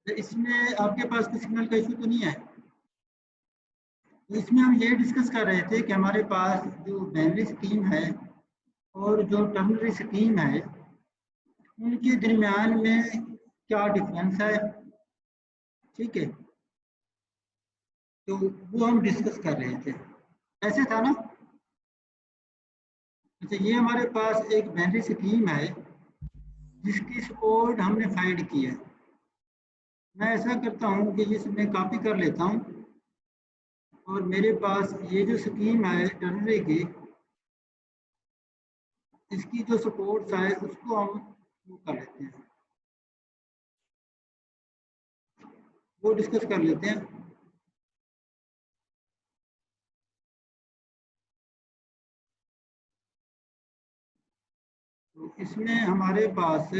तो इसमें आपके पास कोई सिग्नल का इशू तो नहीं है? तो इसमें हम ये डिस्कस कर रहे थे कि हमारे पास जो बाइनरी स्कीम है और जो टर्नरी स्कीम है उनके दरमियान में क्या डिफरेंस है, ठीक है। तो वो हम डिस्कस कर रहे थे, ऐसे था ना। अच्छा, ये हमारे पास एक बाइनरी स्कीम है जिसकी सपोर्ट हमने फाइंड की है। मैं ऐसा करता हूँ कि इसमें कॉपी कर लेता हूँ और मेरे पास ये जो स्कीम है टर्नरी की, इसकी जो सपोर्ट्स है उसको हम वो कर लेते हैं, वो डिस्कस कर लेते हैं। तो इसमें हमारे पास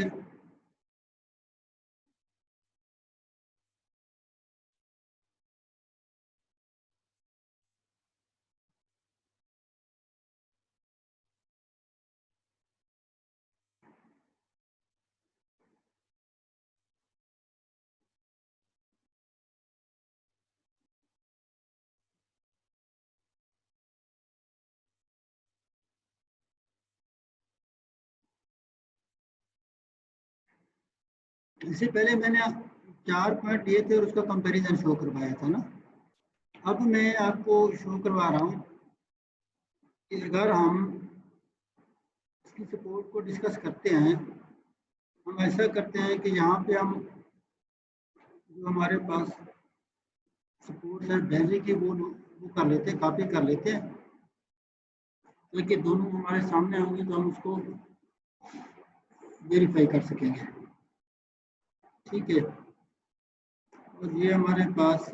इससे पहले मैंने 4 पॉइंट दिए थे और उसका कंपैरिजन शो करवाया था ना। अब मैं आपको शो करवा रहा हूँ कि अगर हम इसकी सपोर्ट को डिस्कस करते हैं, हम ऐसा करते हैं कि यहाँ पे हम जो हमारे पास सपोर्ट है बाइनरी की वो कर लेते हैं, कॉपी कर लेते हैं, ताकि दोनों हमारे सामने होंगे तो हम उसको वेरीफाई कर सकेंगे, ठीक है। और ये हमारे पास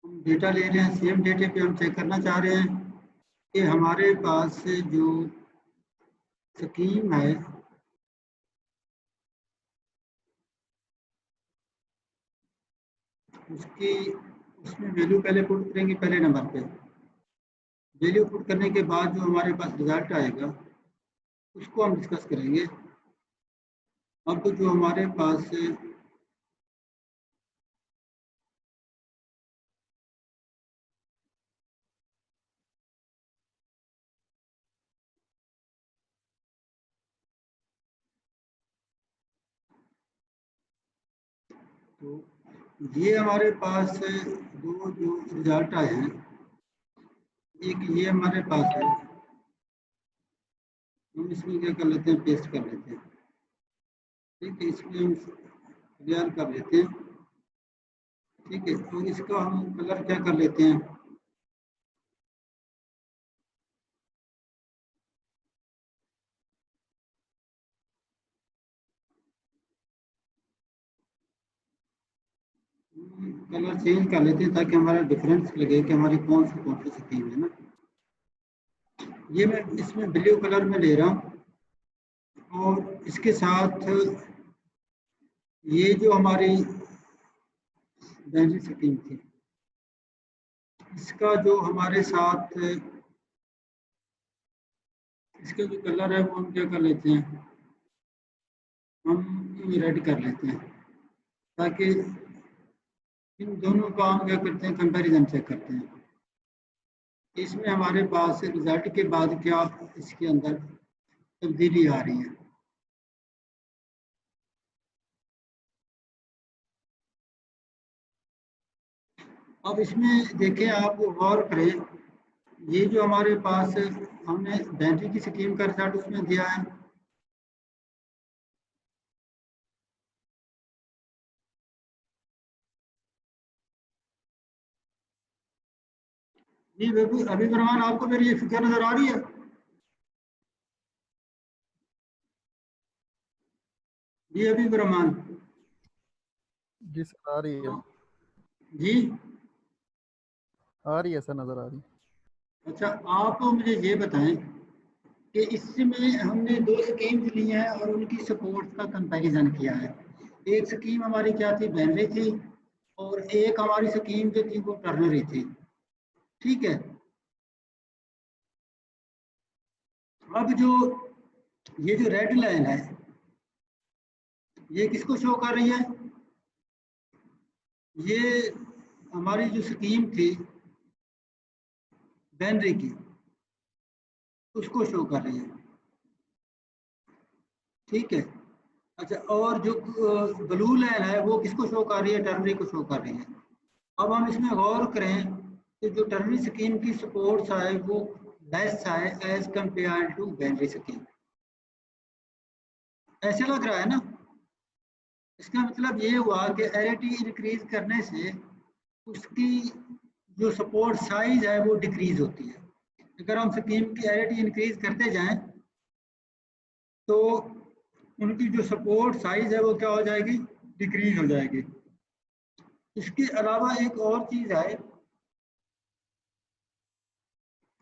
हम डेटा ले रहे हैं, सेम डेटे पे हम चेक करना चाह रहे हैं कि हमारे पास जो स्कीम है उसकी उसमें वैल्यू पहले पुट करेंगे पहले नंबर पे। वैल्यू पुट करने के बाद जो हमारे पास रिजल्ट आएगा उसको हम डिस्कस करेंगे। अब जो हमारे पास तो ये हमारे पास दो जो रिजल्ट आए हैं, एक ये हमारे पास है, हम इसमें क्या कर लेते हैं, पेस्ट कर लेते हैं, ठीक है। इसमें हम क्लियर कर लेते हैं, ठीक है। तो इसका हम कलर क्या कर लेते हैं, कलर चेंज कर लेते हैं ताकि हमारा डिफरेंस लगे कि हमारी कौन सी स्कीम है ना। ये मैं इसमें ब्लू कलर में ले रहा हूँ और इसके साथ ये जो हमारी बाइनरी स्कीम थी इसका जो हमारे साथ इसका जो कलर है वो हम क्या कर लेते हैं, हम रेड कर लेते हैं, ताकि इन दोनों का हम क्या करते हैं, कंपैरिजन चेक करते हैं। इसमें हमारे पास रिजल्ट के बाद क्या इसके अंदर तब्दीली आ रही है। अब इसमें देखें, आप गौर करें, ये जो हमारे पास हमने बाइनरी की स्कीम का रिजल्ट उसमें दिया है, ये अभी फरमान आपको मेरी ये फिगर नजर आ रही है? जी अभी फरमान जी सर, आ रही है। जी, आ रही है सर, नजर आ रही है। अच्छा आप मुझे ये बताएं कि इसमें हमने 2 स्कीम्स ली हैं और उनकी सपोर्ट का कंपैरिजन किया है। एक स्कीम हमारी क्या थी, बाइनरी थी, और एक हमारी स्कीम जो थी वो टर्नरी थी, ठीक है। अब जो ये जो रेड लाइन है ये किसको शो कर रही है? ये हमारी जो स्कीम थी बाइनरी की उसको शो कर रही है, ठीक है। अच्छा, और जो ब्लू लाइन है वो किसको शो कर रही है? टर्नरी को शो कर रही है। अब हम इसमें गौर करें कि जो टर्नरी स्कीम की सपोर्ट्स है वो लेस है as compare to binary scheme. ऐसे लग रहा है ना? इसका मतलब ये हुआ कि एरिटी इंक्रीज करने से उसकी जो सपोर्ट साइज है वो डिक्रीज होती है। अगर हम स्कीम की एरिटी इंक्रीज करते जाएं तो उनकी जो सपोर्ट साइज है वो क्या हो जाएगी? डिक्रीज हो जाएगी। इसके अलावा एक और चीज है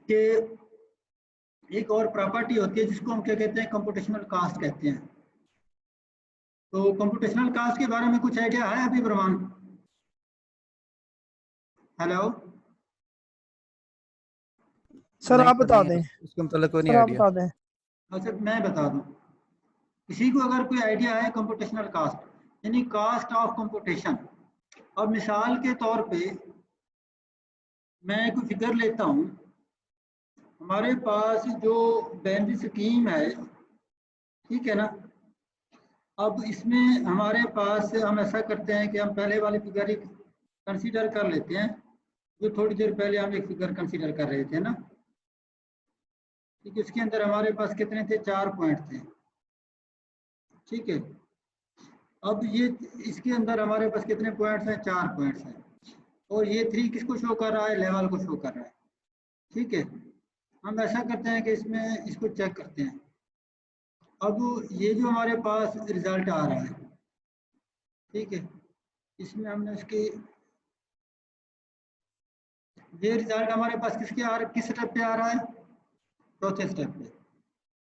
कि एक और प्रॉपर्टी होती है जिसको हम क्या कहते हैं? कंप्यूटेशनल कास्ट कहते हैं। तो कंप्यूटेशनल कास्ट के बारे में कुछ आइडिया है अभी प्रमाण? हेलो सर आप बता दें। उसके मतलब कोई नहीं सर आप आइडिया। बता दें। अच्छा मैं बता दूं, किसी को अगर कोई आइडिया है कंप्यूटेशनल कास्ट यानी कास्ट ऑफ कंप्यूटेशन। अब मिसाल के तौर पे मैं कोई फिगर लेता हूं, हमारे पास जो बाइनरी स्कीम है, ठीक है ना। अब इसमें हमारे पास हम ऐसा करते हैं कि हम पहले वाली फिगर कंसीडर कर लेते हैं जो थोड़ी देर पहले हम एक फिगर कंसीडर कर रहे थे ना, ठीक है। इसके अंदर हमारे पास कितने थे? 4 पॉइंट थे, ठीक है। अब ये इसके अंदर हमारे पास कितने पॉइंट्स हैं? 4 पॉइंट्स हैं। और ये 3 किसको शो कर रहा है? लेवल को शो कर रहा है, ठीक है। हम ऐसा करते हैं कि इसमें इसको चेक करते हैं। अब ये जो हमारे पास रिजल्ट आ रहा है, ठीक है, इसमें हमने इसके ये रिजल्ट हमारे पास किस स्टेप पे आ रहा है? चौथे स्टेप पे।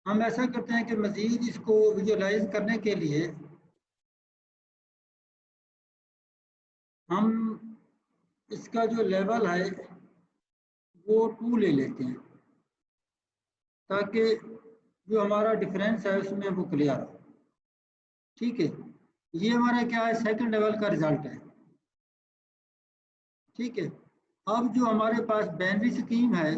हम ऐसा करते हैं कि मजीद इसको विजुअलाइज करने के लिए हम इसका जो लेवल है वो 2 ले लेते हैं ताकि जो हमारा डिफरेंस है उसमें वो क्लियर हो, ठीक है। ये हमारा क्या है? सेकंड लेवल का रिजल्ट है, ठीक है। अब जो हमारे पास बाइनरी स्कीम है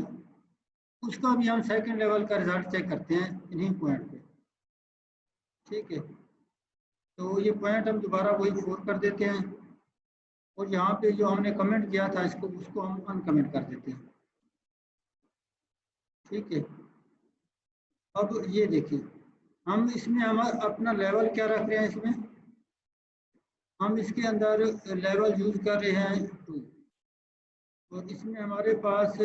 उसका भी हम सेकंड लेवल का रिजल्ट चेक करते हैं इन्हीं पॉइंट पे, ठीक है। तो ये पॉइंट हम दोबारा वही 4 कर देते हैं और यहाँ पे जो हमने कमेंट किया था इसको उसको हम अनकमेंट कर देते हैं, ठीक है। अब ये देखिए हम इसमें हम अपना लेवल क्या रख रहे हैं? इसमें हम इसके अंदर लेवल यूज कर रहे हैं 2 और इसमें हमारे पास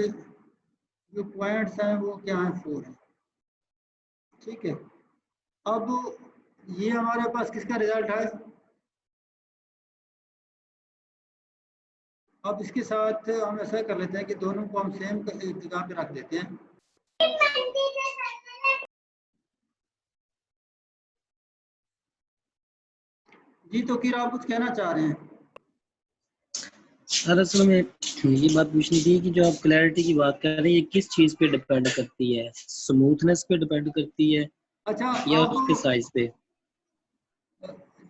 जो पॉइंट्स हैं वो क्या है? 4 है, ठीक है। अब ये हमारे पास किसका रिजल्ट है? अब इसके साथ हम ऐसा कर लेते हैं कि दोनों को हम सेम जगह पे रख देते हैं। जी तो किर आप कुछ कहना चाह रहे हैं? सर असल में ये बात पूछनी थी कि जो आप क्लैरिटी की बात कर रहे हैं ये किस चीज पे डिपेंड करती है? स्मूथनेस पे डिपेंड करती है अच्छा या आप उसके साइज पे?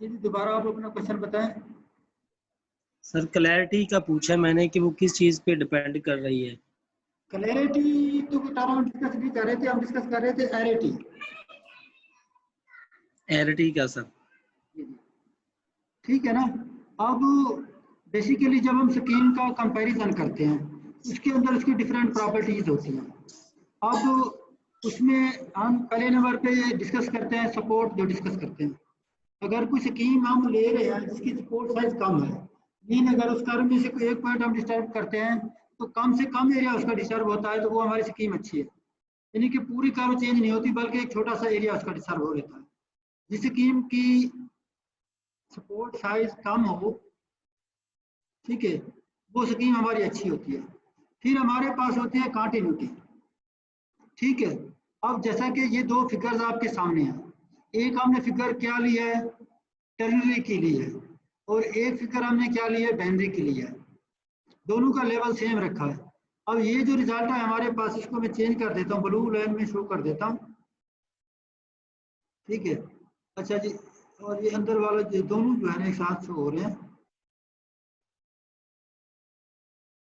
जी दोबारा आप अपना क्वेश्चन बताएं। सर क्लैरिटी का पूछा मैंने कि वो किस चीज पे डिपेंड कर रही है? क्लैरिटी तो हम डिस्कस नहीं कर रहे थे, हम डिस्कस कर रहे थे एरिटी। एरिटी का सर? ठीक है ना। अब बेसिकली जब हम स्कीम का कंपैरिजन करते हैं उसके अंदर उसकी डिफरेंट प्रॉपर्टीज होती हैं। अब उसमें हम पहले नंबर पे डिस्कस करते हैं सपोर्ट, जो डिस्कस करते हैं अगर कोई स्कीम हम ले रहे हैं जिसकी सपोर्ट साइज कम है, मीन अगर उस कर्व में से कोई एक पॉइंट हम डिस्टर्ब करते हैं तो कम से कम एरिया उसका डिस्टर्ब होता है, तो वो हमारी स्कीम अच्छी है। यानी कि पूरी कर्व चेंज नहीं होती बल्कि एक छोटा सा एरिया उसका डिस्टर्ब हो लेता है। जिस स्कीम की सपोर्ट साइज कम हो, ठीक है, वो स्कीम हमारी अच्छी होती है। फिर हमारे पास होती है कंटिन्यूटी, ठीक है। अब जैसा कि ये 2 फिगर्स आपके सामने हैं, एक हमने फिगर क्या ली है? टर्नरी की ली है और एक फिगर हमने क्या ली है? बाइनरी की ली है। दोनों का लेवल सेम रखा है। अब ये जो रिजल्ट है हमारे पास, इसको मैं चेंज कर देता हूँ, ब्लू लाइन में शो कर देता हूँ, ठीक है। अच्छा जी, और ये अंदर वाला जो दोनों जो है ना एक साथ शो हो रहे हैं।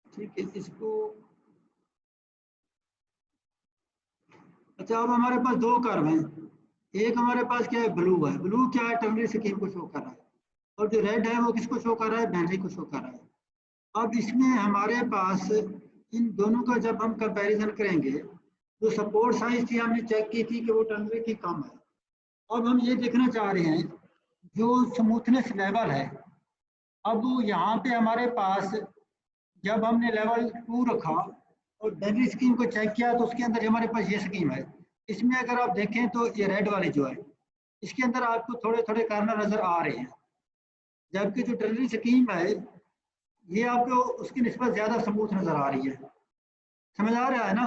ठीक है, इसको अच्छा, अब हमारे पास दो कर्व हैं। एक हमारे पास क्या है, ब्लू है। ब्लू क्या है, टर्नरी स्कीम को शो कर रहा है, और जो रेड है वो किसको शो कर रहा है, बाइनरी को शो कर रहा है। अब इसमें हमारे पास इन दोनों का जब हम कंपैरिजन करेंगे, जो सपोर्ट साइज थी हमने चेक की थी कि वो टर्नरी की कम है। अब हम ये देखना चाह रहे हैं जो स्मूथनेस लेवल है। अब यहाँ पे हमारे पास जब हमने लेवल 2 रखा और बाइनरी स्कीम को चेक किया तो उसके अंदर हमारे पास ये स्कीम है। इसमें अगर आप देखें तो ये रेड वाली जो है, इसके अंदर आपको थोड़े थोड़े कॉर्नर नजर आ रहे हैं, जबकि जो टर्नरी स्कीम है ये आपको उसकी निस्बत ज्यादा स्मूथ नजर आ रही है। समझ आ रहा है ना।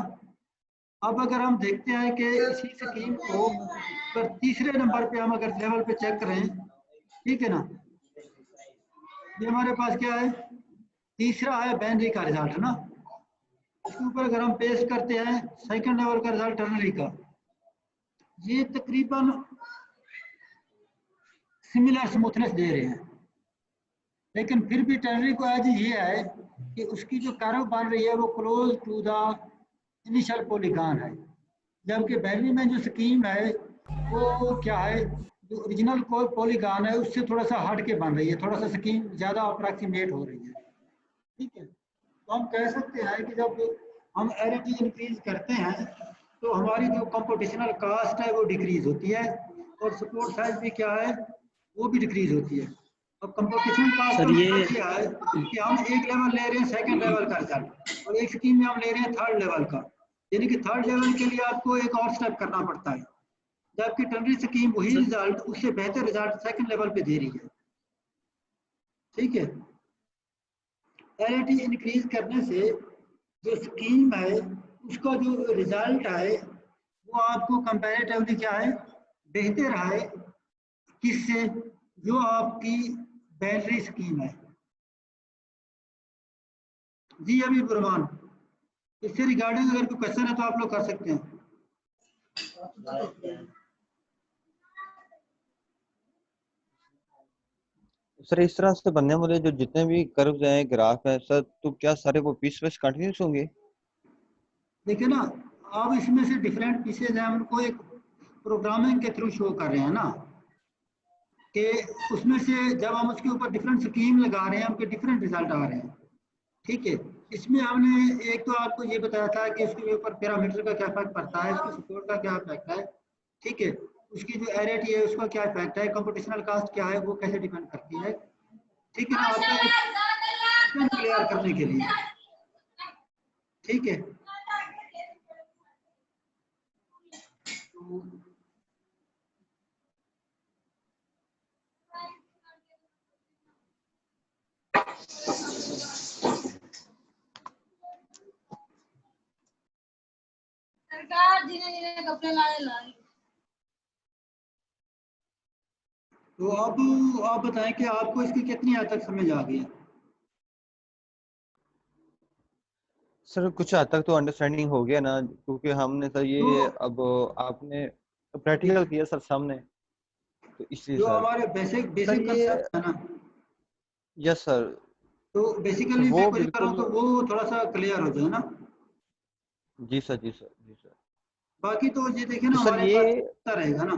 अब अगर हम देखते हैं कि इसी स्कीम को अगर तीसरे नंबर पे हम अगर लेवल पे चेक करें, ठीक है ना, ये हमारे पास क्या है, तीसरा है बाइनरी का रिजल्ट है ना। इसके ऊपर अगर हम पेश करते हैं सेकंड लेवल का रिजल्ट टर्नरी का, ये तकरीबन सिमिलर स्मूथनेस दे रहे हैं, लेकिन फिर भी टर्नरी को आज ये है कि उसकी जो कर्व बन रही है वो close to the initial polygon है, जबकि बाइनरी में जो स्कीम है वो क्या है, जो ओरिजिनल पॉलीगॉन है उससे थोड़ा सा हट के बन रही है, थोड़ा सा स्कीम ज़्यादा अप्रॉक्सीमेट हो रही है। ठीक है, तो हम कह सकते हैं कि जब हम एरिटी इंक्रीज करते हैं तो हमारी जो कंप्यूटेशनल कास्ट है वो डिक्रीज होती है, और सपोर्ट साइज भी क्या है, वो भी डिक्रीज होती है। अब कंप्यूटेशनल कास्ट का सर ये मतलब क्या है कि हम एक लेवल ले रहे हैं सेकंड लेवल का रिजल्ट, और एक स्कीम में हम ले रहे हैं थर्ड लेवल का, यानी कि थर्ड लेवल के लिए आपको एक और स्टेप करना पड़ता है, जबकि टर्नरी स्कीम वही रिजल्ट उससे बेहतर रिजल्ट सेकंड लेवल पे दे रही है। ठीक है, एरिटी इंक्रीज करने से जो स्कीम है उसका जो रिजल्ट है वो आपको कंपैरेटिवली क्या है, बेहतर है किससे, जो आपकी बाइनरी स्कीम है। जी अभी बुरमान, इससे रिगार्डिंग अगर कोई क्वेश्चन है तो आप लोग कर सकते हैं। सर इस तरह से बनने वाले जो जितने भी कर्व्स हैं, ग्राफ है सर, तो क्या सारे वो पीस वाइज कंटिन्यूस होंगे? देखिए ना, अब इसमें से डिफरेंट पीसेज हैं, उनको एक प्रोग्रामिंग के थ्रू शो कर रहे हैं ना, कि उसमें से जब हम उसके ऊपर डिफरेंट स्कीम लगा रहे हैं उनके डिफरेंट रिजल्ट आ रहे हैं। ठीक है, इसमें हमने एक तो आपको ये बताया था कि उसके ऊपर पैरामीटर का क्या इफेक्ट पड़ता है, उसके सपोर्ट का क्या इफेक्ट है। ठीक है, उसकी जो एरिटी है उसका क्या इफेक्ट है, कंप्यूटेशनल कास्ट क्या है, वो कैसे डिपेंड करती है। ठीक है ना, आपको क्लियर करने के लिए। ठीक है, तो सरकार जिन्हें कपड़े लाए लाई। तो अब आप बताएं कि आपको इसकी कितनी हद तक समझ आ गई है। सर कुछ हद तक तो अंडरस्टैंडिंग हो गया ना, क्योंकि हमने सर ये तो अब आपने प्रैक्टिकल किया सर सामने, तो इसलिए जो सर। हमारे बेसिक सर बेसिक ये कंसेप्ट है ना, यस सर, तो सर बेसिकली मैं वो कोशिश कर रहा हूँ बिल्कुल। तो वो थोड़ा सा क्लियर हो जाए ना। जी सर, जी सर, जी सर। बाकी तो ये देखिए तो ना सर हमारे ये, पास होता रहेगा ना।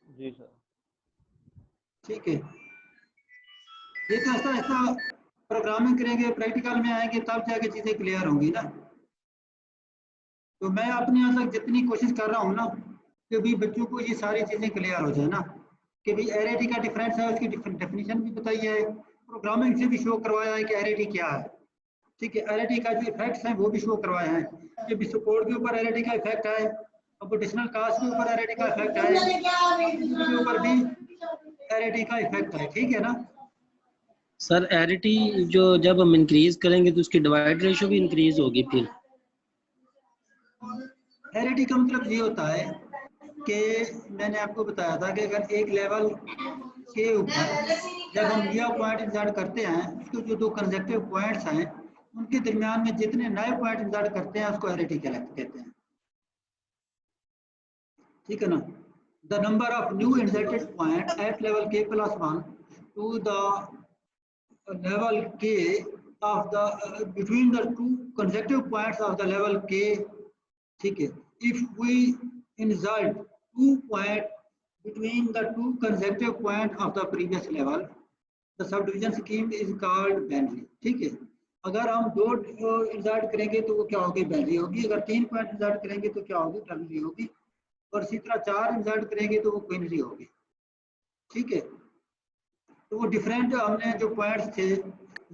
जी सर, ठीक है, ये तो ऐसा ऐसा प्रोग्रामिंग करेंगे, प्रैक्टिकल में आएंगे तब जाके चीज़ें क्लियर होंगी ना। तो मैं अपने यहाँ तक जितनी कोशिश कर रहा हूँ ना कि भी बच्चों को ये सारी चीज़ें क्लियर हो जाए ना, कि भाई एरिटी का डिफरेंस है, उसकी डेफिनेशन भी बताई है, प्रोग्रामिंग से भी शो करवाया है कि एरिटी क्या है। ठीक है, एरिटी का जो इफेक्ट्स हैं वो भी शो करवाए हैं, कि भी सपोर्ट के ऊपर एरिटी का इफेक्ट है, कंप्यूटेशनल कास्ट के ऊपर एरिटी का इफेक्ट है, के ऊपर भी एरिटी का इफेक्ट है। ठीक है ना। सर एरिटी जो जब हम इंक्रीज करेंगे तो उसकी डिवाइड रेशो भी इंक्रीज होगी फिर। एरिटी का मतलब ये होता है कि मैंने आपको बताया था कि अगर एक लेवल के ऊपर जब हम निया पॉइंट इंसर्ट करते हैं, उसके जो दो कंजक्टिव पॉइंट्स हैं उनके दरमियान में जितने नए पॉइंट इंसर्ट करते हैं उसको एरिटी कहते हैं। ठीक है ना, the number of new inserted point at level k + 1 to the level k of the between the two consecutive points of the level k, ठीक है, if we insert 2 point between the two consecutive point of the previous level, the subdivision scheme is called binary, ठीक है। अगर हम 2 insert करेंगे तो वो क्या होगी, बाइनरी होगी। अगर 3 पॉइंट इंसर्ट करेंगे तो क्या होगी, टर्नरी होगी। और इसी तरह 4 इंसर्ट करेंगे तो वो क्विनरी होगी, ठीक है। तो वो डिफरेंट हमने जो पॉइंट्स थे,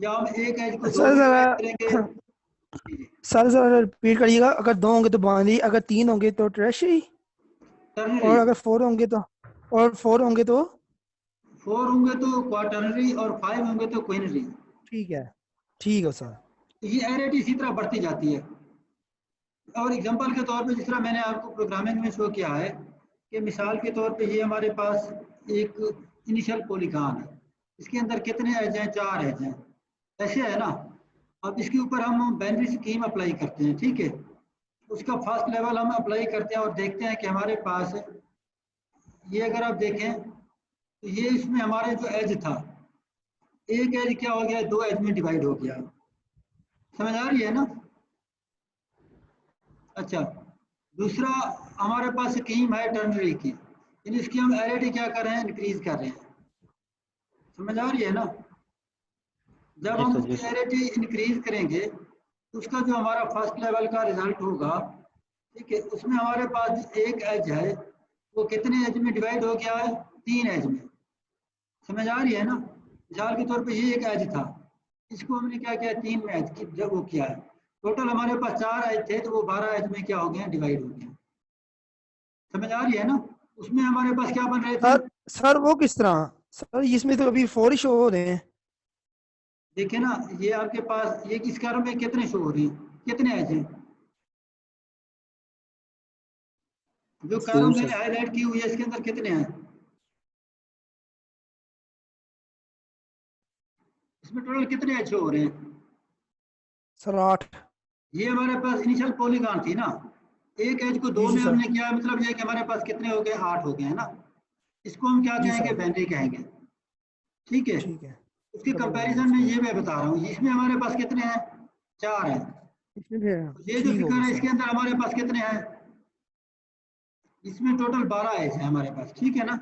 या हम एक एज को 2 सर डिवाइड जरा करेंगे। सर जरा रिपीट करिएगा। अगर 2 होंगे तो बाइनरी, अगर 3 होंगे तो टर्शियरी, टर्नरी, और अगर 4 होंगे तो, और 4 होंगे तो 4 होंगे तो क्वार्टरनरी, और 5 होंगे तो क्विनरी। ठीक है सर। ये एरेटी इसी तरह बढ़ती जाती है। और एग्जांपल के तौर पे जिस तरह मैंने आपको प्रोग्रामिंग में शो किया है कि मिसाल के तौर पे ये हमारे पास एक इनिशियल पॉलीगॉन है, इसके अंदर कितने एज हैं, 4 एज हैं, ऐसे है ना। अब इसके ऊपर हम बाइनरी स्कीम अप्लाई करते हैं, ठीक है। उसका फर्स्ट लेवल हम अप्लाई करते हैं और देखते हैं कि हमारे पास ये, अगर आप देखें तो ये इसमें हमारे जो एज था, एक एज क्या हो गया, 2 एज में डिवाइड हो गया। समझ आ रही है ना। अच्छा, दूसरा हमारे पास स्कीम है टर्नरी की, यानी इसकी हम एरिटी क्या कर रहे हैं, इंक्रीज कर रहे हैं। समझ आ रही है ना। जब जी हम सर, जी उसकी सर। एरिटी इंक्रीज करेंगे तो उसका जो हमारा फर्स्ट लेवल का रिजल्ट होगा, ठीक है, उसमें हमारे पास एक एज है, वो कितने एज में डिवाइड हो गया है, 3 एज में। समझ आ रही है ना। मिसाल के तौर पे ये एक एज था, इसको हमने क्या किया, 3 में एज की जब वो किया है, टोटल हमारे पास 4 एज थे, तो वो 12 एज में क्या हो गए, डिवाइड हो गए। समझ आ रही है ना। उसमें हमारे पास क्या बन रहे थे, सर वो किस तरह सर, इसमें तो अभी 4 ही शो हो रहे हैं। देखिए ना, ये आपके पास ये इस कार्य में कितने शो हो रही हैं, कितने एज हैं, जो कार्य 4 मैंने सर। हाईलाइट की हुई है इसके अंदर कितने हैं, इसमें टोटल कितने एज शो हो रहे हैं। सर 8। ये हमारे पास इनिशियल पॉलीगॉन थी ना, एक एज को 2 जी में सर। हमने किया, मतलब ये कि हमारे पास कितने हो गए, 8 हो गए हैं ना। इसको हम क्या जी कहेंगे, सर। बाइनरी कहेंगे, ठीक है। ठीक है। उसकी डबल बाइनरी कंपैरिजन में इसको, ये मैं बता रहा हूँ, इसमें हमारे पास कितने हैं, 4 हैं। इसमें फिर ये जो ठीक फिगर होगी है सर। इसके अंदर हमारे पास कितने हैं, इसमें टोटल 12 एज है हमारे पास, ठीक है ना।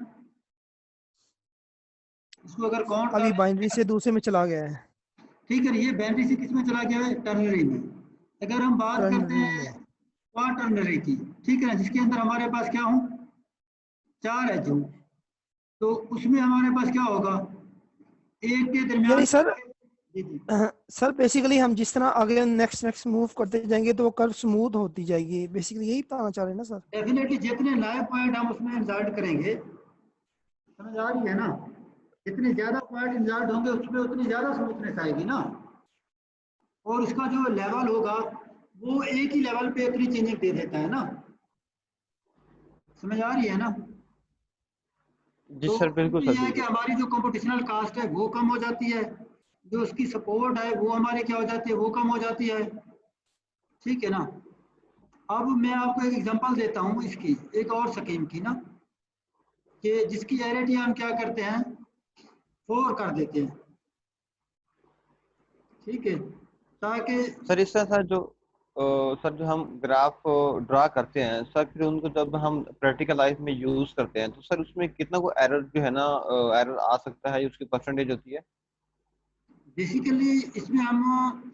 इसको अगर काउंट कर अभी बाइनरी लें, से दूसरे में चला गया है, ठीक है, ये बाइनरी से किस में चला गया है, टर्नरी में। अगर हम बात करते टर्नरी हैं में। क्वार्टरनरी की, ठीक है ना, जिसके अंदर हमारे पास क्या हो, 4 एज हो, तो उसमें हमारे पास क्या होगा, एक के दरमियान, यानी सर, जी जी, सर बेसिकली हम जिस तरह आगे नेक्स्ट मूव करते जाएंगे तो वो कर्व स्मूथ होती जाएगी, बेसिकली यही बताना चाह रहे हैं ना सर। डेफिनेटली जितने नए पॉइंट हम उसमें इंसर्ट करेंगे, समझ आ रही है ना, जितने ज्यादा पॉइंट इंसर्ट होंगे उसमें उतनी ज्यादा स्मूथनेस आएगी ना। और उसका जो लेवल होगा वो एक ही लेवल पे इतनी चेंजिंग दे देता है ना। समझ आ रही है ना। जी तो सर, बिल्कुल उसमें सर, यह है कि बिल्कुल। हमारी जो कंप्यूटेशनल कास्ट है वो कम हो जाती है, जो उसकी सपोर्ट है वो हमारी क्या हो जाती है, वो कम हो जाती है, ठीक है ना। अब मैं आपको एक एग्जांपल देता हूँ इसकी, एक और स्कीम की ना, कि जिसकी एरिटी हम क्या करते हैं, 4 कर देते हैं, ठीक है, ताकि सर इस तरह सर जो सर जो हम ग्राफ ड्रा करते हैं सर, फिर उनको जब हम प्रैक्टिकल लाइफ में यूज करते हैं तो सर उसमें कितना को एरर जो है ना, एरर आ सकता है, उसकी परसेंटेज होती है। बेसिकली इसमें हम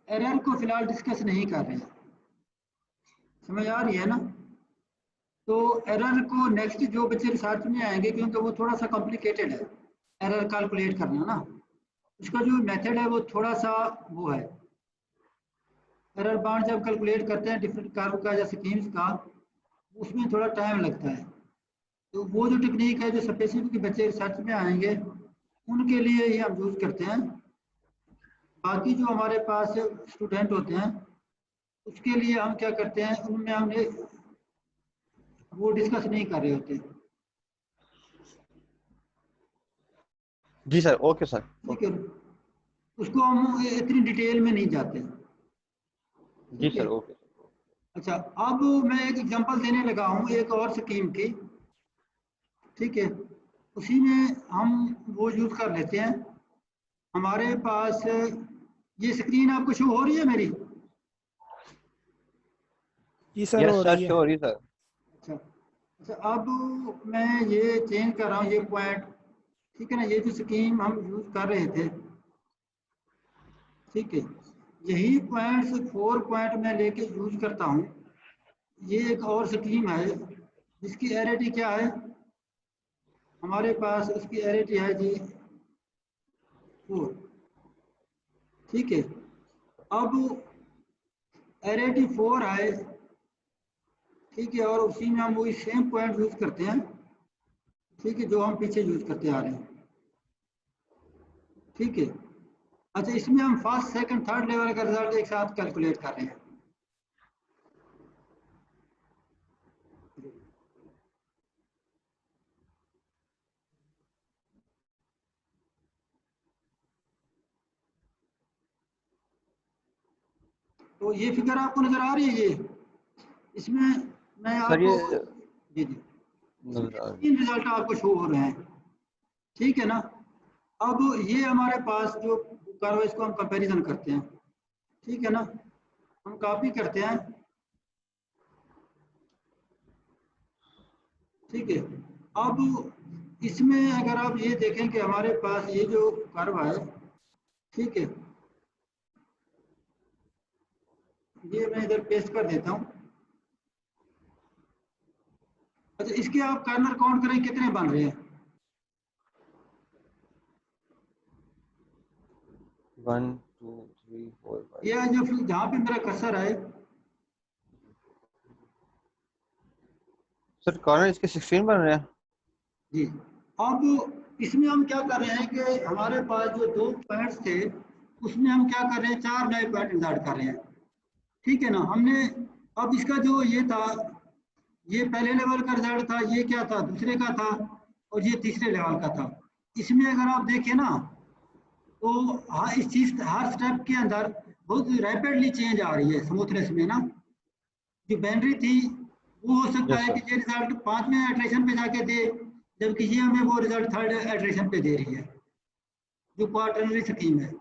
एरर को फिलहाल डिस्कस नहीं कर रहे हैं। समझ आ रही है ना। तो एरर को नेक्स्ट जो बच्चे रिसर्च में आएंगे, क्योंकि वो थोड़ा सा कॉम्प्लिकेटेड है एरर कैलकुलेट करना ना, उसका जो मेथड है वो थोड़ा सा वो है। एरर बाउंड जब कैलकुलेट करते हैं डिफरेंट कार्व का या स्कीम्स का, उसमें थोड़ा टाइम लगता है। तो वो जो टेक्निक है जो स्पेसिफिक बच्चे रिसर्च में आएंगे उनके लिए ही हम यूज़ करते हैं। बाकी जो हमारे पास स्टूडेंट होते हैं उसके लिए हम क्या करते हैं, उनमें हमने वो डिस्कस नहीं कर रहे होते, जी सर, ओके सर, ठीक ओके। है। उसको हम इतनी डिटेल में नहीं जाते, जी ठीक है। Sir, okay. अच्छा, अब मैं एक एग्जांपल देने लगा हूँ एक और स्कीम की, ठीक है, उसी में हम वो यूज कर लेते हैं। हमारे पास ये स्क्रीन आपको शो हो रही है मेरी? जी सर, यस हो सर, रही है। श्योर ही सर। अच्छा अच्छा, अब मैं ये चेंज कर रहा हूँ ये पॉइंट, ठीक है ना, ये जो स्कीम हम यूज कर रहे थे, ठीक है, यही पॉइंट्स 4 पॉइंट मैं लेके यूज करता हूँ। ये एक और स्कीम है जिसकी एरिटी क्या है हमारे पास, उसकी एरिटी है जी 4, ठीक है। अब एरिटी 4 है, ठीक है, और उसी में हम वही सेम पॉइंट यूज करते हैं, ठीक है, जो हम पीछे यूज करते आ रहे हैं, ठीक है। अच्छा, इसमें हम फर्स्ट सेकंड थर्ड लेवल का रिजल्ट एक साथ कैलकुलेट कर रहे हैं। तो ये फिगर आपको नजर आ रही है, ये इसमें मैं सर आपको, ये जी जी, नजर आ रही तीन रिजल्ट आपको शो हो रहे हैं, ठीक है ना। अब ये हमारे पास जो कर्व है इसको हम कंपैरिजन करते हैं, ठीक है ना, हम कॉपी करते हैं, ठीक है। अब इसमें अगर आप ये देखें कि हमारे पास ये जो कर्व है, ठीक है, ये मैं इधर पेस्ट कर देता हूँ। अच्छा, इसके आप कर्नल काउंट करें कितने बन रहे हैं? 1 2 3 4 5। ये जो जहाँ पे मेरा कर्सर है, सर कॉर्नर इसके 16 बन रहे हैं। जी। अब इसमें हम क्या कर रहे हैं कि हमारे पास जो 2 पॉइंट्स थे उसमें हम क्या कर रहे हैं, 4 नए पॉइंट इंसर्ट कर रहे हैं, ठीक है ना। हमने अब इसका जो ये था, ये पहले लेवल का रिजल्ट था, ये क्या था, दूसरे का था, और ये तीसरे लेवल का था। इसमें अगर आप देखें ना तो हाँ, इस चीज हर स्टेप के अंदर बहुत रैपिडली चेंज आ रही है स्मूथनेस में ना। जो बाइनरी थी वो हो सकता यस है सर। कि ये रिजल्ट 5वें एटरेशन पे जाके दे, जबकि ये हमें वो रिजल्ट 3rd एटरेशन पे दे रही है, जो क्वार्टरनरी स्कीम है।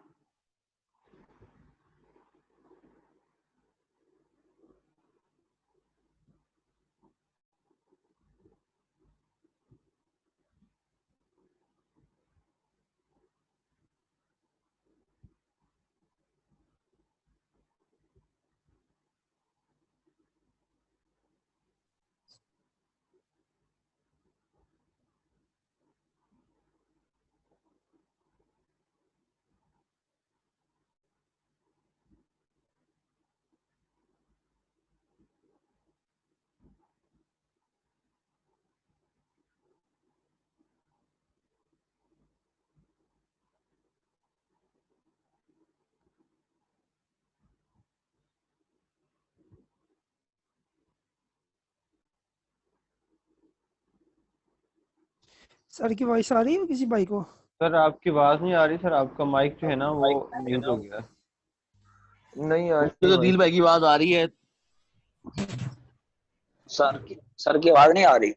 सर की वॉइस आ रही है किसी भाई को? सर आपकी आवाज नहीं आ रही सर, आपका माइक जो है ना वो म्यूट हो गया है। नहीं आ मुझे तो दिल भाई की आवाज आ रही है। सर की आवाज नहीं आ रही।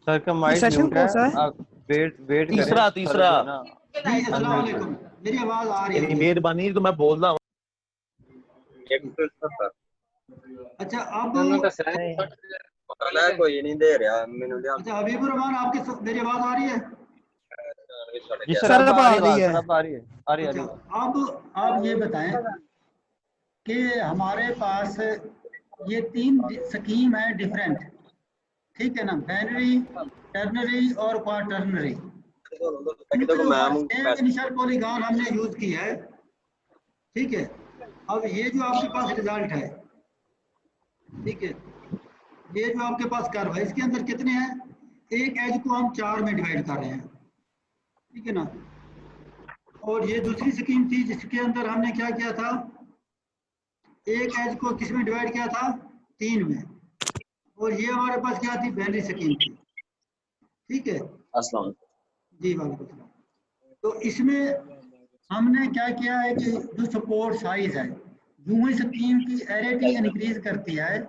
सर का माइक सेशन म्यूट है, कौन सा है? आप वेट करें। तीसरा सर तीसरा जो है ना जी, अस्सलाम अनम्यूट वालेकुम, करें। मेरी आवाज आ रही मेरी है? मेहरबानी तो मैं बोल रहा हूँ। अच्छा, अब मैं कोई नहीं दे रहा मैंने लिया। अच्छा, हबीबुर रहमान, आपकी मेरी आवाज आ रही है? जी सर, सर अब अब आ आ रही रही आवाज, है। सर अब आ रही है, आ रही अच्छा, है। अब आप ये बताएं कि हमारे पास ये 3 स्कीम है डिफरेंट, ठीक है ना, बाइनरी, टर्नरी और क्वार्टरनरी। इनका जो सेम इनिशियल पॉलीगॉन हमने यूज की है, ठीक है। अब ये जो आपके पास रिजल्ट है, ठीक है, ये जो आपके पास कर्व है इसके अंदर कितने हैं, एक एज को हम 4 में डिवाइड कर रहे हैं, ठीक है ना। और ये दूसरी स्कीम थी जिसके अंदर हमने क्या किया था, एक एज को किस में डिवाइड किया था, 3 में। और ये हमारे पास क्या थी, बाइनरी स्कीम थी, ठीक है। अस्सलाम जी वालेकुम सलाम। तो इसमें हमने क्या किया है कि जो सपोर्ट साइज है जो ही स्कीम की एरिटी इंक्रीज करती है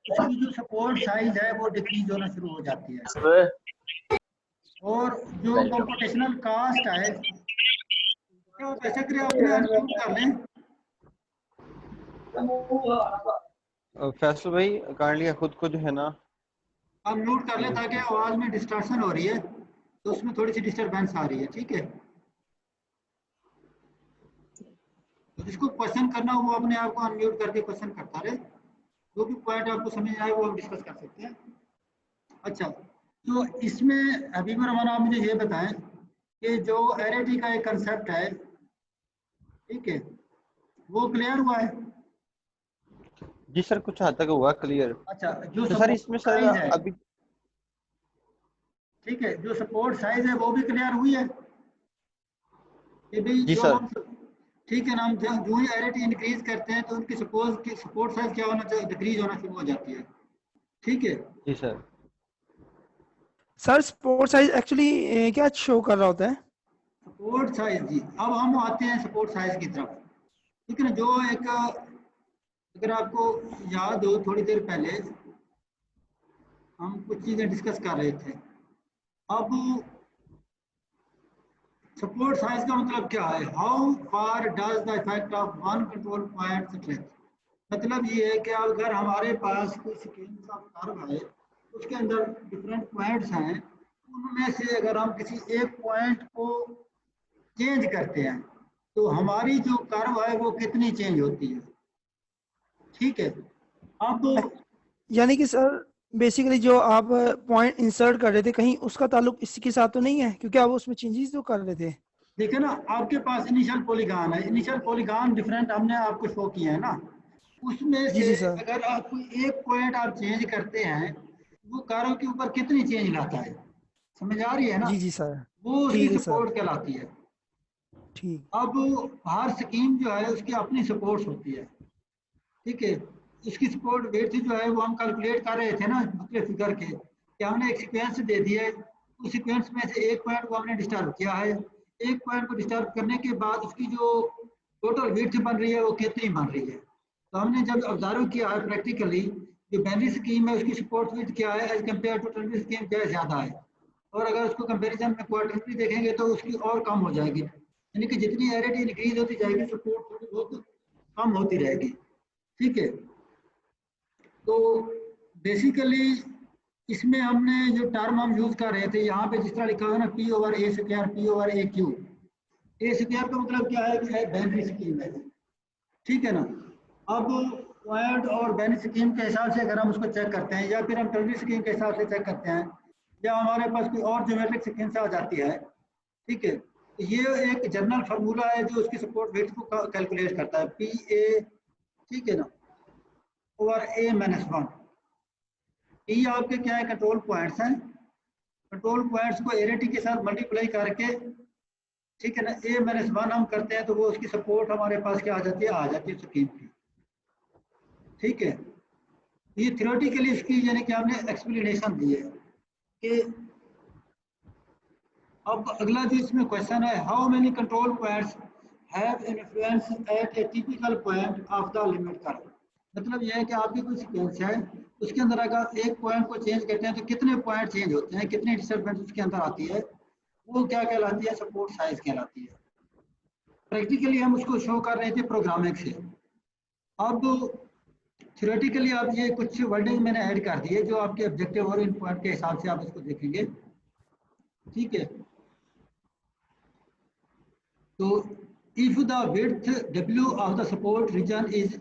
उसकी जो सपोर्ट साइज है वो डिक्रीज होना शुरू हो जाती है, और जो कंप्यूटेशनल कास्ट है तो आप ऐसा करें अपने अनम्यूट कर लें। फैसल भाई काइंडली खुद को जो है ना अनम्यूट कर लें ताकि आवाज में डिस्टॉर्शन हो रही है तो उसमें थोड़ी सी डिस्टरबेंस आ रही है, ठीक है। तो जिसको क्वेश्चन करना हो वो अपने आप को अनम्यूट करके क्वेश्चन करता रहे, जो भी पॉइंट आपको समझ आए वो हम डिस्कस कर सकते हैं। अच्छा, तो इसमें अभी रहमान आप मुझे ये बताएं कि जो एरिटी का एक कंसेप्ट है, ठीक है, वो क्लियर हुआ है? जी सर कुछ हद तक हुआ क्लियर। अच्छा, जो तो सर इसमें सर साइज है, अभी ठीक है, जो सपोर्ट साइज है वो भी क्लियर हुई है कि भाई जी जो सर। हम, ठीक है ना, हम जो ही एरिटी इंक्रीज करते हैं तो उनकी सपोज की सपोर्ट साइज क्या होना चाहिए, डिक्रीज होना शुरू हो जाती है, ठीक है। जी sir. Sir sport size actually क्या शो कर रहा होता है? सपोर्ट साइज जी, अब हम आते हैं सपोर्ट साइज की तरफ, ठीक है ना। जो एक, अगर आपको याद हो थोड़ी देर पहले हम कुछ चीजें डिस्कस कर रहे थे। अब सपोर्ट साइज का मतलब क्या है, how far does the effect of one control point strength. मतलब ये है कि अगर हमारे पास कोई सीक्वेंस ऑफ कर्व है उसके अंदर डिफरेंट पॉइंट्स हैं, उनमें से अगर हम किसी एक पॉइंट को चेंज करते हैं तो हमारी जो कर्व है वो कितनी चेंज होती है, ठीक है। अब यानी कि सर बेसिकली जो आप पॉइंट इंसर्ट कर रहे थे कहीं उसका ताल्लुक इसके साथ तो नहीं है, क्योंकि आप उसमें चेंजेस तो कर रहे थे। देखिए ना, आपके पास इनिशियल पॉलीगॉन है, इनिशियल पॉलीगॉन डिफरेंट हमने आपको शो किया है ना, उसमें जी से जी सर। अगर आप कोई एक पॉइंट आप चेंज करते हैं वो कर्व के ऊपर कितनी चेंज लाता है, समझ आ रही है ना, जी जी सर। वो उसकी ठीक है सर। सपोर्ट कहलाती है। ठीक। अब हर स्कीम जो है उसकी अपनी सपोर्ट्स होती है, ठीक है। इसकी सपोर्ट वेट जो है वो हम कैलकुलेट कर रहे थे ना दूसरे फिगर के, कि हमने एक सीक्वेंस दे दिया है, उस सीक्वेंस में से एक पॉइंट को हमने डिस्टर्ब किया है, एक पॉइंट को डिस्टर्ब करने के बाद उसकी जो टोटल वेट बन रही है वो कितनी बन रही है। तो हमने जब ऑब्जर्व किया है प्रैक्टिकली, जो बाइनरी स्कीम है उसकी सपोर्ट विथ क्या है as compare to ternary scheme क्या ज़्यादा है, और अगर उसको कंपेरिजन में क्वार्टरली देखेंगे तो उसकी और कम हो जाएगी, यानी कि जितनी एरिटी इंक्रीज होती जाएगी सपोर्ट थोड़ी बहुत कम होती रहेगी, ठीक है। तो बेसिकली इसमें हमने जो टर्म हम यूज कर रहे थे यहाँ पे जिस तरह लिखा हुआ है ना पी ओवर ए स्क्वायर, पी ओवर ए क्यू, ए स्क्वायर का मतलब क्या है कि बाइनरी स्कीम है, ठीक है ना। अब पॉइंट और बाइनरी स्कीम के हिसाब से अगर हम उसको चेक करते हैं या फिर हम टर्नरी स्कीम के हिसाब से चेक करते हैं या हमारे पास कोई और ज्योमेट्रिक सीक्वेंस आ जाती है, ठीक है, तो ये एक जनरल फार्मूला है जो उसकी सपोर्ट वेट को कैलकुलेट करता है, पी ए, ठीक है ना, ओवर ए माइनस वन। ई आपके क्या है, कंट्रोल पॉइंट्स हैं, कंट्रोल पॉइंट्स को एरिटी के साथ मल्टीप्लाई करके, ठीक है ना, ए माइनस वन हम करते हैं तो वो उसकी सपोर्ट हमारे पास क्या आ जाती है स्कीम की, ठीक है। ये थ्योरेटिकली इसकी यानी कि हमने एक्सप्लेनेशन दी है कि अब अगला जो इसमें क्वेश्चन है, how many control points have influence at a typical point of the limit curve. मतलब यह है कि आपकी कोई सीक्वेंस है उसके अंदर अगर एक पॉइंट को चेंज करते हैं तो कितने पॉइंट चेंज होते हैं, कितनी डिस्टर्बेंस उसके अंदर आती है, वो क्या कहलाती है, सपोर्ट साइज कहलाती है। प्रैक्टिकली हम उसको शो कर रहे थे प्रोग्रामिंग से। अब थ्योरेटिकली आप ये कुछ वर्डिंग मैंने ऐड कर दी है जो आपके ऑब्जेक्टिव और इन पॉइंट के हिसाब से आप इसको देखेंगे, ठीक है। तो if the width W of the support region is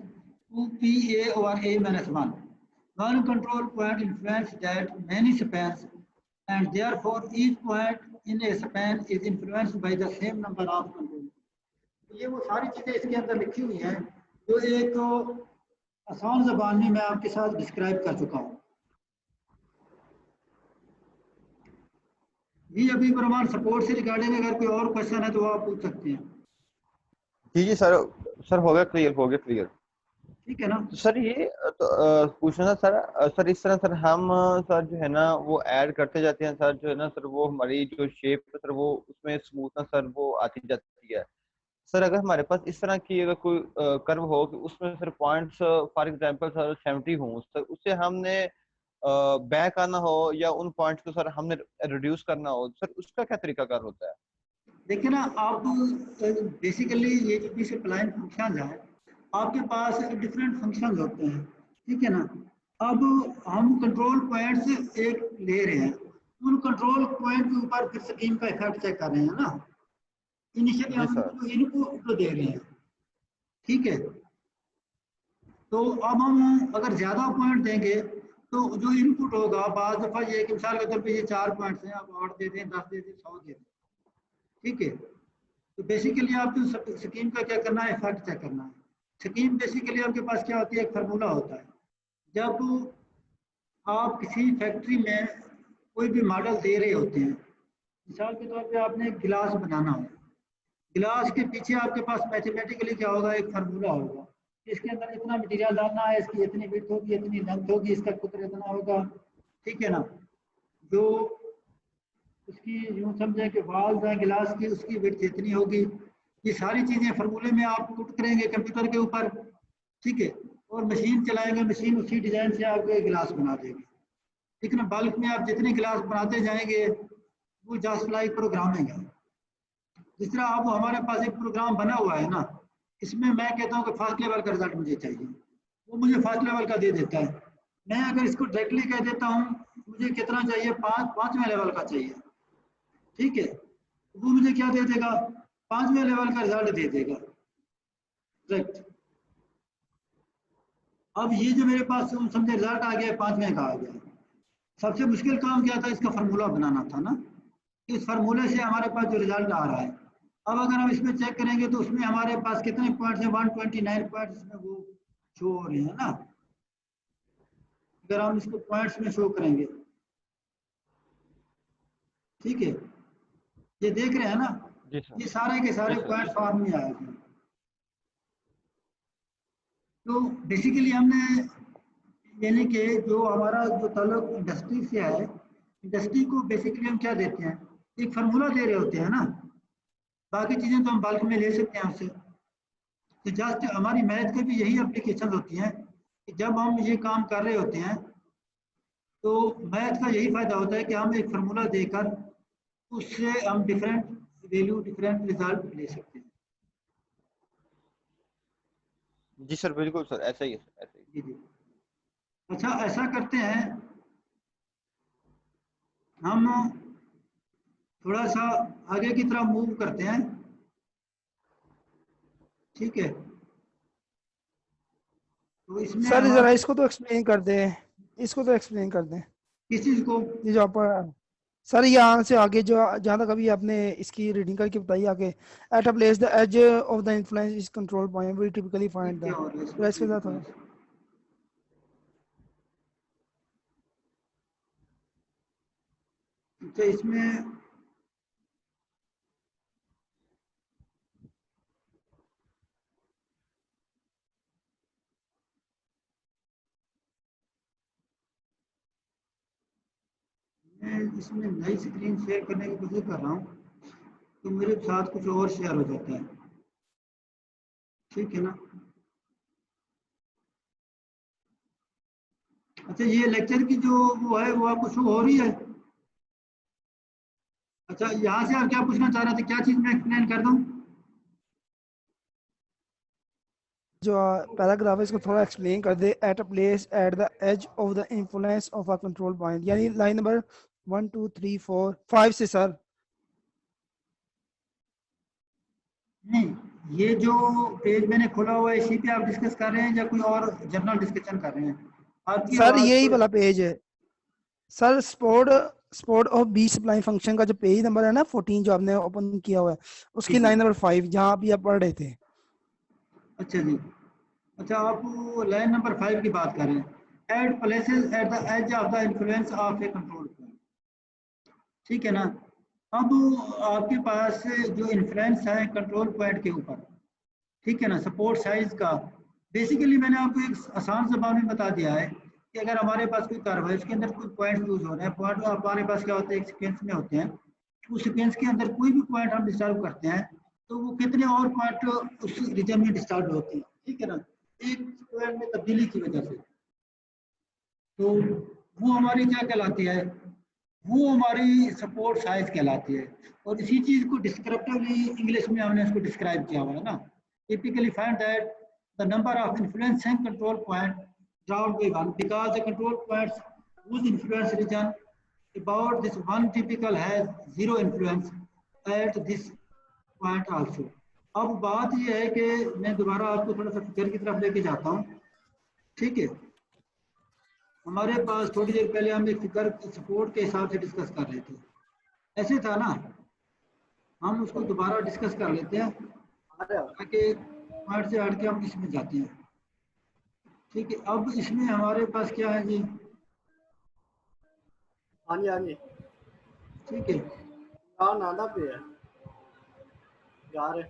2PA over A minus 1, one control point influence that many spans and therefore each point in a span is influenced by the same number of control। ये वो सारी चीजें इसके अंदर लिखी हुई हैं जो एक आसान ज़बान में मैं आपके साथ डिस्क्राइब कर चुका हूँ। जी अभी प्रमाण सपोर्ट से रिगार्डिंग अगर कोई और क्वेश्चन है तो आप पूछ सकते हैं। जी जी सर, सर हो गया क्लियर, ठीक है ना। तो सर ये तो पूछना था सर, सर इस तरह सर हम सर जो है ना वो ऐड करते जाते हैं सर, जो है ना सर वो हमारी जो शेप है सर वो उसमें स्मूथनेस सर वो आती जाती है सर अगर हमारे पास इस तरह की अगर कोई कर्व हो कि उसमें sir points for example sir 70 हों, सर उससे हमने बैक आना हो या उन पॉइंट्स को सर हमने रिड्यूस करना हो, सर उसका क्या तरीकाकार होता है? देखिए ना, आप बेसिकली ये जो भी स्प्लाइन फंक्शन है, आपके पास डिफरेंट फंक्शंस होते हैं, ठीक है ना। अब हम कंट्रोल पॉइंट्स एक ले रहे हैं, उन कंट्रोल पॉइंट के ऊपर फिर स्कीम का इफेक्ट चेक कर रहे हैं ना। इनिशियली जी हम सर। इनको दे रहे हैं, ठीक है। तो अब हम अगर ज़्यादा पॉइंट देंगे तो जो इनपुट होगा, बाद दफ़ा ये कि मिसाल के तौर पे ये 4 पॉइंट्स हैं, आप 8 दे दें, 10 दे दें, 100 दे दें, ठीक है। तो बेसिकली आपको स्कीम का क्या करना है, इफेक्ट चेक करना है। स्कीम बेसिकली आपके पास क्या होती है, एक फार्मूला होता है। जब आप किसी फैक्ट्री में कोई भी मॉडल दे रहे होते हैं, मिसाल के तौर पे आपने एक गिलास बनाना हो, गिलास के पीछे आपके पास मैथमेटिकली क्या होगा, एक फार्मूला होगा। इसके अंदर इतना मटेरियल डालना है, इसकी इतनी विड्थ होगी, इतनी लेंथ होगी, इसका कुतर इतना होगा, ठीक है ना। जो उसकी यूँ समझें कि वाल्व है गिलास की, उसकी विड्थ इतनी होगी। ये सारी चीज़ें फार्मूले में आप पुट करेंगे कंप्यूटर के ऊपर, ठीक है, और मशीन चलाएंगे, मशीन उसी डिज़ाइन से आपको एक गिलास बना देगी, ठीक है ना। बल्क में आप जितने गिलास बनाते जाएंगे वो जस्ट लाइक प्रोग्रामिंग है। जिस तरह अब हमारे पास एक प्रोग्राम बना हुआ है ना, इसमें मैं कहता हूँ कि फर्स्ट लेवल का रिजल्ट मुझे चाहिए, वो मुझे फर्स्ट लेवल का दे देता है। मैं अगर इसको डायरेक्टली कह देता हूँ मुझे कितना चाहिए, 5वें लेवल का चाहिए, ठीक है, वो मुझे क्या दे देगा, 5वें लेवल का रिजल्ट दे देगा, राइट। अब ये जो मेरे पास समझे रिजल्ट आ गया, 5वें का आ गया। सबसे मुश्किल काम क्या था, इसका फार्मूला बनाना था ना। इस फार्मूले से हमारे पास जो रिजल्ट आ रहा है, अब अगर हम इसमें चेक करेंगे तो उसमें हमारे पास कितने पॉइंट्स हैं, 129 पॉइंट्स इसमें वो शो हो रहे हैं ना। अगर हम इसको पॉइंट्स में शो करेंगे, ठीक है, ये देख रहे हैं ना, जी सर। ये सारे के सारे जी सर। पॉइंट फॉर्म में आएंगे। तो बेसिकली हमने यानी कि जो हमारा जो ताल्लुक इंडस्ट्री से है, इंडस्ट्री को बेसिकली हम क्या देते हैं, एक फार्मूला दे रहे होते हैं ना, बाकी चीज़ें तो हम बल्क में ले सकते हैं उससे। तो जस्ट हमारी मैथ के भी यही एप्लीकेशन होती हैं कि जब हम ये काम कर रहे होते हैं तो मैथ का यही फायदा होता है कि हम एक फार्मूला देकर उससे हम डिफरेंट वैल्यू, डिफरेंट रिजल्ट ले सकते हैं। जी सर, बिल्कुल सर, ऐसा ही है सर, ऐसा ही। जी जी। अच्छा, ऐसा करते हैं, हम थोड़ा सा आगे की तरफ मूव करते हैं, ठीक है। तो इसमें सर जरा हमारा इसको तो एक्सप्लेन कर दें, इसको तो एक्सप्लेन कर दें, किस चीज़ को, ये जो आप सर यहाँ से आगे जो जहाँ तक अभी आपने इसकी रीडिंग करके बताई आगे, at a place the edge of the influence is control point we typically find क्या द, हो रहा है तो इसके इसमें, साथ थोड़ा अच्छा इसमें मैं इसमें नई स्क्रीन शेयर करने की कोशिश कर रहा हूँ तो मेरे साथ कुछ और शेयर हो जाता है, ठीक है ना। अच्छा, ये लेक्चर की जो वो है वो आपको शो हो रही है। अच्छा, यहाँ से आप क्या पूछना चाह रहे थे, क्या चीज़ मैं एक्सप्लेन कर दूँ? जो पैराग्राफ है इसको थोड़ा एक्सप्लेन कर दे, at a place at the edge of the influence of a control point, यानी लाइन नंबर 1 2 3 4 5 से सर। नहीं, ये जो पेज मैंने खोला हुआ है इसी पे आप डिस्कस कर रहे हैं या कोई और जनरल डिस्कशन कर रहे हैं? आपकी सर आवाज़ यही को, वाला पेज है sir, support of B supply function का जो पेज नंबर है ना 14 जो आपने ओपन किया हुआ है, उसकी लाइन नंबर 5 जहाँ अभी आप पढ़ रहे थे। अच्छा जी, अच्छा आप लाइन नंबर 5 की बात कर रहे हैं, at places at the edge of the influence of a control point, ठीक है ना। अब आपके पास जो इन्फ्लुएंस है कंट्रोल पॉइंट के ऊपर, ठीक है ना, सपोर्ट साइज का, बेसिकली मैंने आपको एक आसान जबान में बता दिया है कि अगर हमारे पास कोई कर्व है, इसके अंदर कोई पॉइंट यूज हो रहे हैं, पॉइंट हमारे पास क्या होते हैं, एक सीक्वेंस में होते हैं, उस सीक्वेंस के अंदर कोई भी पॉइंट हम डिस्टर्ब करते हैं तो वो कितने और पॉइंट उस रीजन में डिस्टर्ब होते हैं, ठीक है ना, एक पॉइंट में तब्दीली की वजह से। तो वो हमारी क्या कहलाती है, वो हमारी सपोर्ट साइज कहलाती है। और इसी चीज को डिस्क्रिप्टिवली इंग्लिश में हमने इसको डिस्क्राइब किया हुआ है ना, typically find that the number of influencing control point drown by one because the control points whose influence region about this one typical has zero influence at this point also। अब बात यह है कि मैं दोबारा आपको थोड़ा सा फिगर की तरफ लेके जाता हूँ, ठीक है। हमारे पास थोड़ी देर पहले हम एक फिगर सपोर्ट के हिसाब से डिस्कस कर रहे थे, ऐसे था ना, हम उसको दोबारा डिस्कस कर लेते हैं ताकि पॉइंट से हट के हम इसमें जाते हैं, ठीक है। अब इसमें हमारे पास क्या है जी, हाँ जी ठीक है, नादा पे है यार।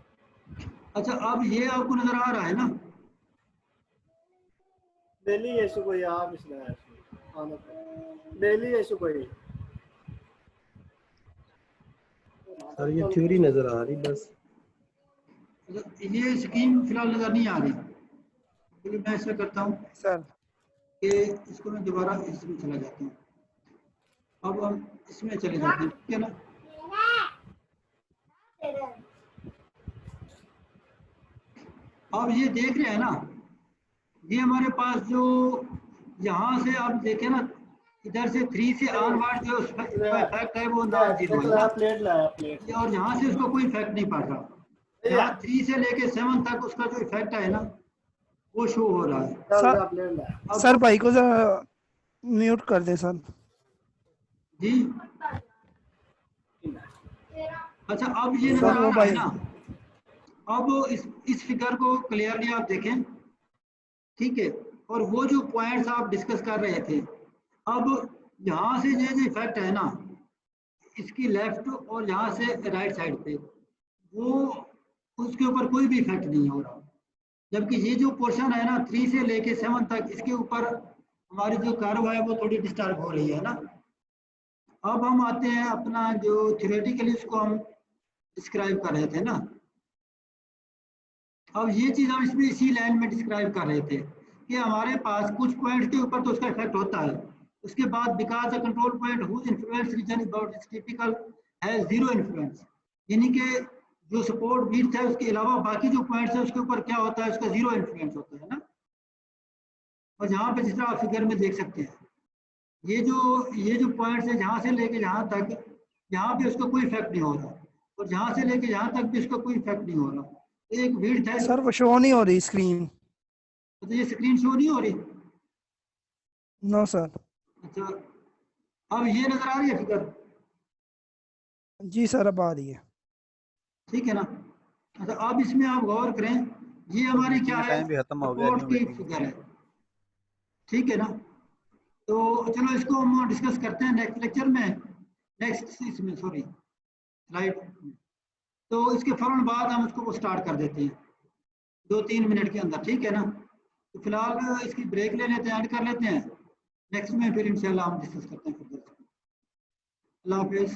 अच्छा अब ये आपको नजर आ रहा है ना, डेली ऐसे कोई आप इसमें डेली ऐसे कोई सर ये थ्योरी नजर आ रही बस। ये स्कीम फिलहाल नजर नहीं आ रही, तो मैं ऐसा करता हूँ सर कि इसको मैं दोबारा इसमें चला जाता हूँ। अब हम इसमें चले जाते हैं, ठीक है ना। अब ये देख रहे हैं ना, ये हमारे पास जो यहाँ से आप देखें ना, इधर से 3 से ऑनवर्ड जो इफेक्ट है वो नॉन जीरो है ना, प्लेट और यहाँ से उसको कोई इफेक्ट नहीं पड़ रहा। यहाँ 3 से लेके 7 तक उसका जो इफेक्ट है ना वो शो हो रहा है। सर भाई को जरा म्यूट कर दे सर जी। अच्छा अब ये नजर आ रहा है ना, अब इस फिगर को क्लियरली आप देखें, ठीक है। और वो जो पॉइंट्स आप डिस्कस कर रहे थे, अब यहाँ से ये जो इफेक्ट है ना, इसकी लेफ्ट और यहाँ से राइट साइड पे, वो उसके ऊपर कोई भी इफेक्ट नहीं हो रहा। जबकि ये जो पोर्शन है ना 3 से लेके 7 तक, इसके ऊपर हमारी जो कर्व है वो थोड़ी डिस्टर्ब हो रही है ना। अब हम आते हैं अपना जो थ्योरेटिकली उसको हम डिस्क्राइब कर रहे थे ना, अब ये चीज हम इसमें इसी लाइन में डिस्क्राइब कर रहे थे कि हमारे पास कुछ पॉइंट के ऊपर तो उसका इफेक्ट होता है, उसके बाद because the control point whose influence region about its typical has zero influence, यानी कि जो सपोर्ट बीट है उसके अलावा बाकी जो पॉइंट्स है उसके ऊपर क्या होता है, उसका जीरो इन्फ्लुएंस होता है ना। और यहाँ पे जिस तरह आप फिगर में देख सकते हैं, ये जो पॉइंट्स है जहाँ से लेके जहाँ तक, यहाँ पे उसका कोई इफेक्ट नहीं हो रहा, और जहाँ से लेके जहाँ तक भी उसका कोई इफेक्ट नहीं हो रहा। एक विड्थ है सर, वो शो नहीं हो रही स्क्रीन। तो ये स्क्रीन शो नहीं हो रही? No sir. अच्छा अब ये नजर आ रही है फिगर? जी सर अब आ रही है। ठीक है ना। अच्छा अब इसमें आप गौर करें, ये हमारी क्या है, टाइम भी खत्म हो गया सपोर्ट की फिगर है, ठीक है ना। तो चलो इसको हम डिस्कस करते हैं नेक्स्ट लेक्चर में, नेक्स्ट इसमें सॉरी स्लाइड। तो इसके फौरन बाद हम उसको स्टार्ट कर देते हैं 2-3 मिनट के अंदर, ठीक है ना। तो फिलहाल इसकी ब्रेक ले लेते हैं, ऐड कर लेते हैं, नेक्स्ट में फिर इंशाल्लाह हम डिस्कस करते हैं। अल्लाह हाफिज़।